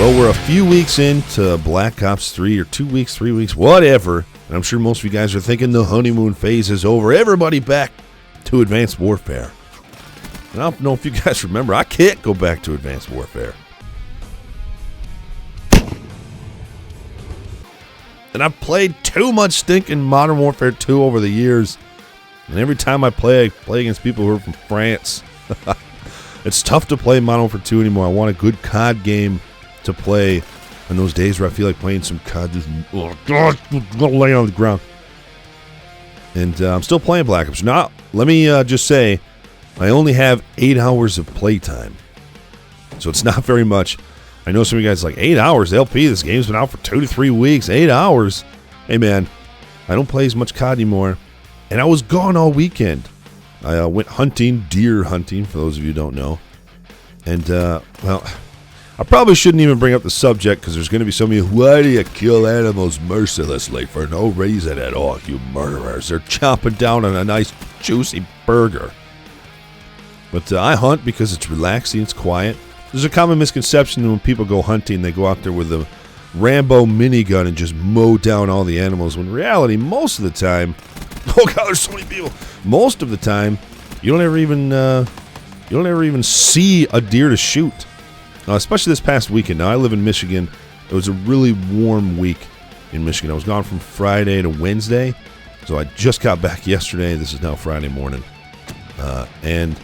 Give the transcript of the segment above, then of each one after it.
Well, we're a few weeks into Black Ops 3, or 2 weeks, 3 weeks, whatever. And I'm sure most of you guys are thinking the honeymoon phase is over. Everybody back to Advanced Warfare. And I don't know if you guys remember, I can't go back to Advanced Warfare. And I've played too much stinking Modern Warfare 2 over the years. And every time I play against people who are from France. It's tough to play Modern Warfare 2 anymore. I want a good COD game to play on those days where I feel like playing some COD. Just lay on the ground. And I'm still playing Black Ops. Now, let me just say, I only have 8 hours of playtime. So it's not very much. I know some of you guys are like, 8 hours? LP, this game's been out for 2 to 3 weeks. 8 hours? Hey, man, I don't play as much COD anymore. And I was gone all weekend. I went hunting, deer hunting, for those of you who don't know. And, well, I probably shouldn't even bring up the subject because there's going to be some of you, why do you kill animals mercilessly for no reason at all, you murderers? They're chomping down on a nice, juicy burger. But I hunt because it's relaxing, it's quiet. There's a common misconception that when people go hunting, they go out there with a Rambo minigun and just mow down all the animals. When in reality, most of the time, oh God, there's so many people. Most of the time, you don't ever even see a deer to shoot. Especially this past weekend. Now, I live in Michigan. It was a really warm week in Michigan. I was gone from Friday to Wednesday. So I just got back yesterday. This is now Friday morning. And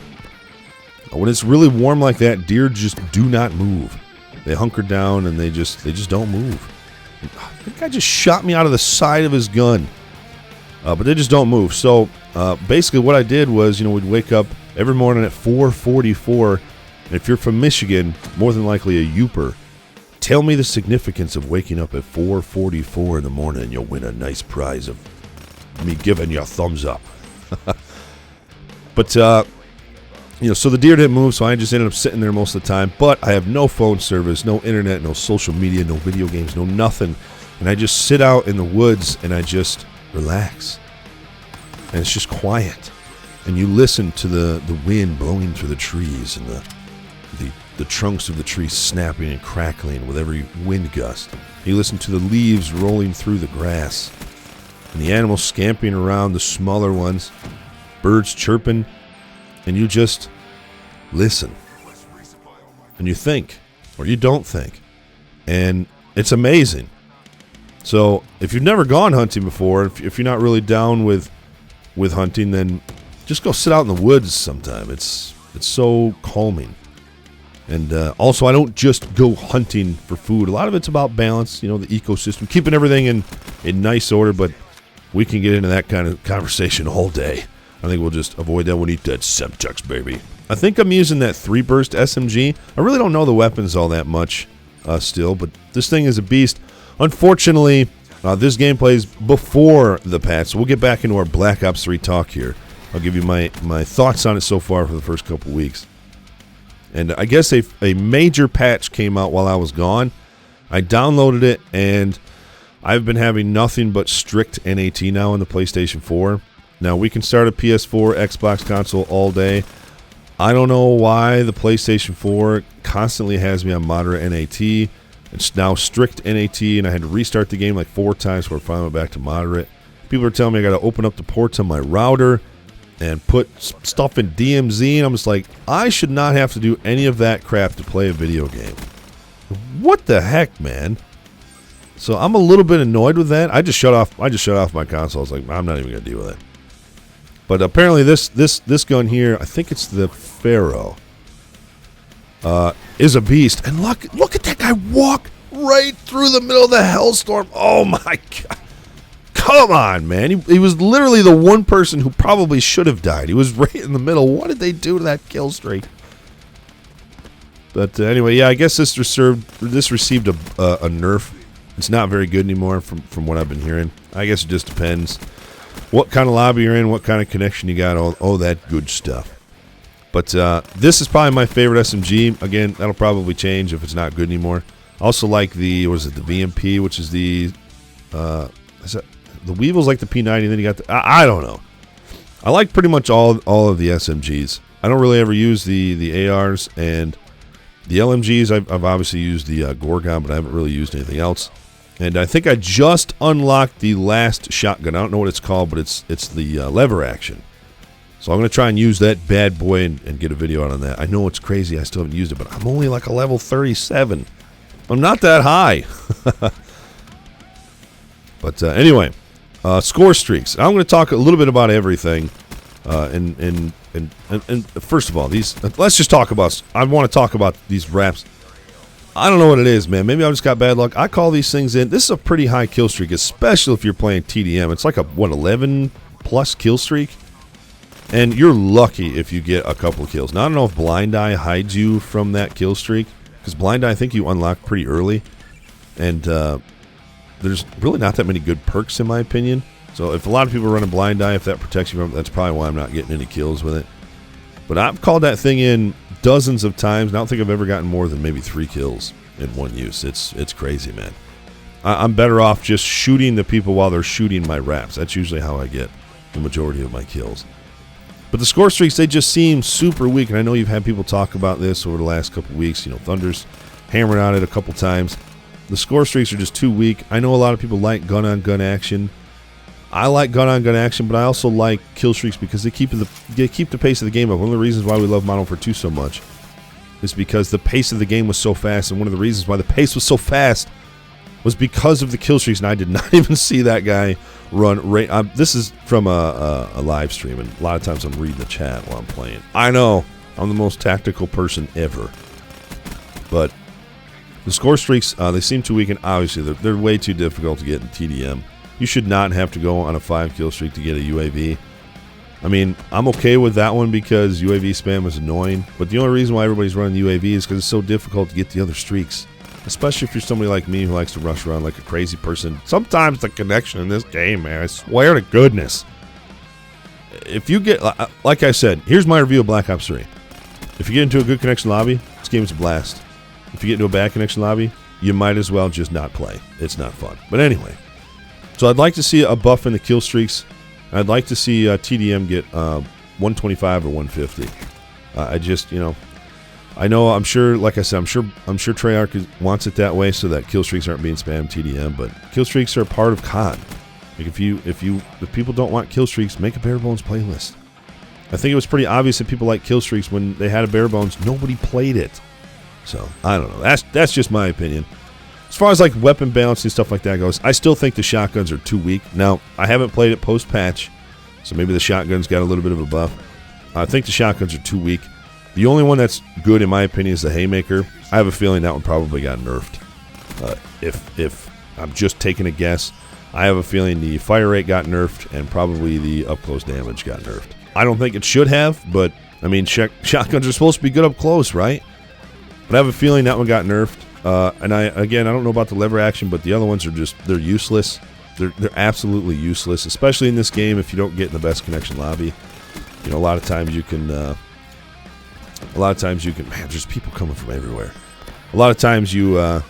when it's really warm like that, deer just do not move. They hunker down and they just don't move. That guy just shot me out of the side of his gun. But they just don't move. So basically what I did was, we'd wake up every morning at 4:44. And if you're from Michigan, more than likely a Youper, tell me the significance of waking up at 4:44 in the morning and you'll win a nice prize of me giving you a thumbs up. But, so the deer didn't move, so I just ended up sitting there most of the time. But I have no phone service, no internet, no social media, no video games, no nothing. And I just sit out in the woods and I just relax. And it's just quiet. And you listen to the wind blowing through the trees and the trunks of the trees snapping and crackling with every wind gust. You listen to the leaves rolling through the grass. And the animals scampering around, the smaller ones. Birds chirping. And you just listen. And you think. Or you don't think. And it's amazing. So, if you've never gone hunting before, if you're not really down with hunting, then just go sit out in the woods sometime. It's so calming. And also, I don't just go hunting for food. A lot of it's about balance, the ecosystem, keeping everything in nice order, but we can get into that kind of conversation all day. I think we'll just avoid that. We'll eat that Semtex, baby. I think I'm using that 3-burst SMG. I really don't know the weapons all that much still, but this thing is a beast. Unfortunately, this game plays before the patch, so we'll get back into our Black Ops 3 talk here. I'll give you my thoughts on it so far for the first couple weeks. And I guess a major patch came out while I was gone. I downloaded it, and I've been having nothing but strict NAT now on the PlayStation 4. Now, we can start a PS4, Xbox console all day. I don't know why the PlayStation 4 constantly has me on moderate NAT. It's now strict NAT, and I had to restart the game like 4 times before I finally went back to moderate. People are telling me I got to open up the ports on my router and put stuff in DMZ, and I'm just like, I should not have to do any of that crap to play a video game. What the heck, man? So I'm a little bit annoyed with that. I just shut off my console. I was like, I'm not even gonna deal with it. But apparently this gun here, I think it's the Pharaoh, is a beast. And look at that guy walk right through the middle of the hellstorm. Oh my God. Come on, man. He was literally the one person who probably should have died. He was right in the middle. What did they do to that kill streak? But anyway, yeah, I guess this received a nerf. It's not very good anymore from what I've been hearing. I guess it just depends what kind of lobby you're in, what kind of connection you got, all that good stuff. But this is probably my favorite SMG. Again, that'll probably change if it's not good anymore. I also like the VMP, which is the Weevil's like the P90, and then you got the I don't know. I like pretty much all of the SMGs. I don't really ever use the ARs, and The LMGs, I've obviously used the Gorgon, but I haven't really used anything else. And I think I just unlocked the last shotgun. I don't know what it's called, but it's the lever action. So I'm going to try and use that bad boy and get a video out on that. I know it's crazy. I still haven't used it, but I'm only like a level 37. I'm not that high. But anyway, score streaks. I'm going to talk a little bit about everything. And first of all, let's just talk about. I want to talk about these wraps. I don't know what it is, man. Maybe I just got bad luck. I call these things in. This is a pretty high kill streak, especially if you're playing TDM. It's like a 11 plus kill streak, and you're lucky if you get a couple of kills. Now I don't know if Blind Eye hides you from that kill streak, because Blind Eye I think you unlock pretty early, and there's really not that many good perks in my opinion. So if a lot of people are running Blind Eye, if that protects you from it, that's probably why I'm not getting any kills with it. But I've called that thing in dozens of times, and I don't think I've ever gotten more than maybe 3 kills in one use. It's crazy, man. I'm better off just shooting the people while they're shooting my wraps. That's usually how I get the majority of my kills. But the score streaks, they just seem super weak, and I know you've had people talk about this over the last couple of weeks. You know, Thunder's hammered on it a couple times. The score streaks are just too weak. I know a lot of people like gun-on-gun action. I like gun-on-gun action, but I also like kill streaks because they keep the pace of the game up. One of the reasons why we love Modern Warfare 2 so much is because the pace of the game was so fast, and one of the reasons why the pace was so fast was because of the kill streaks, and I did not even see that guy run. This is from a live stream, and a lot of times I'm reading the chat while I'm playing. I know I'm the most tactical person ever, but the score streaks, they seem too weak, and obviously they're way too difficult to get in TDM. You should not have to go on a 5 kill streak to get a UAV. I mean, I'm okay with that one because UAV spam is annoying, but the only reason why everybody's running UAV is because it's so difficult to get the other streaks. Especially if you're somebody like me who likes to rush around like a crazy person. Sometimes the connection in this game, man, I swear to goodness. If you get, like I said, here's my review of Black Ops 3. If you get into a good connection lobby, this game is a blast. If you get into a bad connection lobby, you might as well just not play. It's not fun. But anyway. So I'd like to see a buff in the kill streaks. I'd like to see TDM get 125 or 150. I just, you know, I know, I'm sure, like I said, I'm sure Treyarch wants it that way so that kill streaks aren't being spammed TDM, but kill streaks are a part of COD. Like if people don't want kill streaks, make a bare bones playlist. I think it was pretty obvious that people like kill streaks when they had a bare bones. Nobody played it. So I don't know. That's just my opinion. As far as like weapon balance and stuff like that goes, I still think the shotguns are too weak. Now, I haven't played it post-patch, so maybe the shotguns got a little bit of a buff. I think the shotguns are too weak. The only one that's good, in my opinion, is the Haymaker. I have a feeling that one probably got nerfed. If I'm just taking a guess, I have a feeling the fire rate got nerfed and probably the up-close damage got nerfed. I don't think it should have, but, I mean, shotguns are supposed to be good up close, right? But I have a feeling that one got nerfed. And I don't know about the lever action, but the other ones are just, they're useless. They're absolutely useless, especially in this game if you don't get in the best connection lobby. You know, a lot of times you can, man, there's people coming from everywhere. A lot of times you, I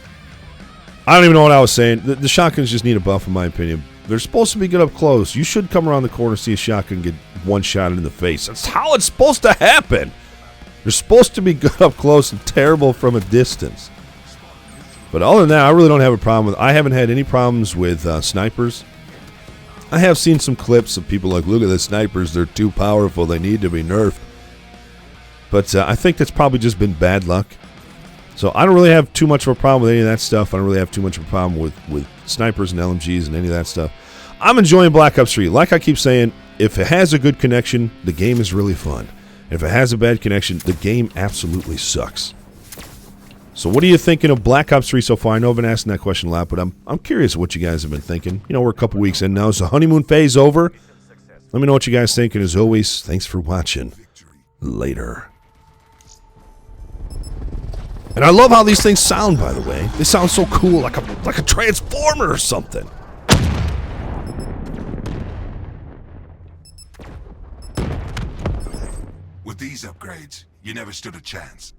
don't even know what I was saying. The shotguns just need a buff, in my opinion. They're supposed to be good up close. You should come around the corner, see a shotgun, get one shot in the face. That's how it's supposed to happen. They're supposed to be good up close and terrible from a distance. But other than that, I really don't have a problem with. I haven't had any problems with snipers. I have seen some clips of people like, look at the snipers, they're too powerful, they need to be nerfed. But I think that's probably just been bad luck. So I don't really have too much of a problem with any of that stuff. I don't really have too much of a problem with snipers and LMGs and any of that stuff. I'm enjoying Black Ops 3. Like I keep saying, if it has a good connection, the game is really fun. If it has a bad connection, the game absolutely sucks. So what are you thinking of Black Ops 3 so far? I know I've been asking that question a lot, but I'm curious what you guys have been thinking. You know, we're a couple weeks in now. Is the honeymoon phase over? Let me know what you guys think. And as always, thanks for watching. Later. And I love how these things sound, by the way. They sound so cool, like a transformer or something. With these upgrades, you never stood a chance.